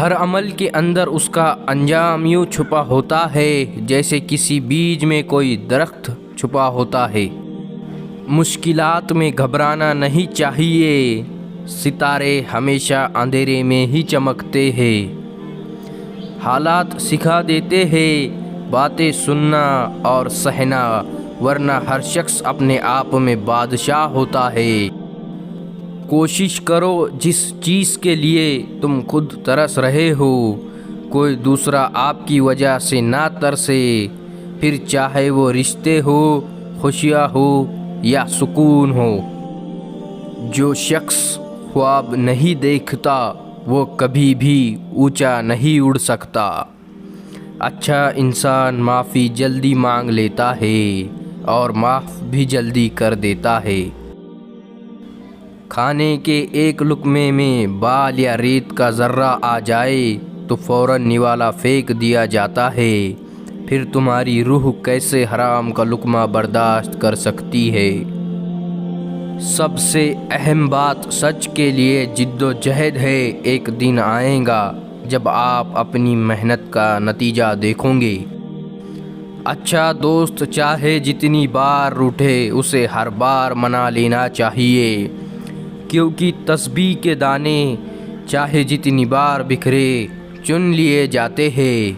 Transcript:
ہر عمل کے اندر اس کا انجام یوں چھپا ہوتا ہے جیسے کسی بیج میں کوئی درخت چھپا ہوتا ہے۔ مشکلات میں گھبرانا نہیں چاہیے، ستارے ہمیشہ اندھیرے میں ہی چمکتے ہیں۔ حالات سکھا دیتے ہیں باتیں سننا اور سہنا، ورنہ ہر شخص اپنے آپ میں بادشاہ ہوتا ہے۔ کوشش کرو جس چیز کے لیے تم خود ترس رہے ہو کوئی دوسرا آپ کی وجہ سے نہ ترسے، پھر چاہے وہ رشتے ہو، خوشیاں ہو یا سکون ہو۔ جو شخص خواب نہیں دیکھتا وہ کبھی بھی اونچا نہیں اڑ سکتا۔ اچھا انسان معافی جلدی مانگ لیتا ہے اور معاف بھی جلدی کر دیتا ہے۔ کھانے کے ایک لقمے میں بال یا ریت کا ذرہ آ جائے تو فوراً نوالا پھینک دیا جاتا ہے، پھر تمہاری روح کیسے حرام کا لقمہ برداشت کر سکتی ہے؟ سب سے اہم بات سچ کے لیے جد و جہد ہے۔ ایک دن آئے گا جب آپ اپنی محنت کا نتیجہ دیکھو گے۔ اچھا دوست چاہے جتنی بار روٹھے اسے ہر بار منا لینا چاہیے، کیونکہ تسبیح کے دانے چاہے جتنی بار بکھرے چن لیے جاتے ہیں۔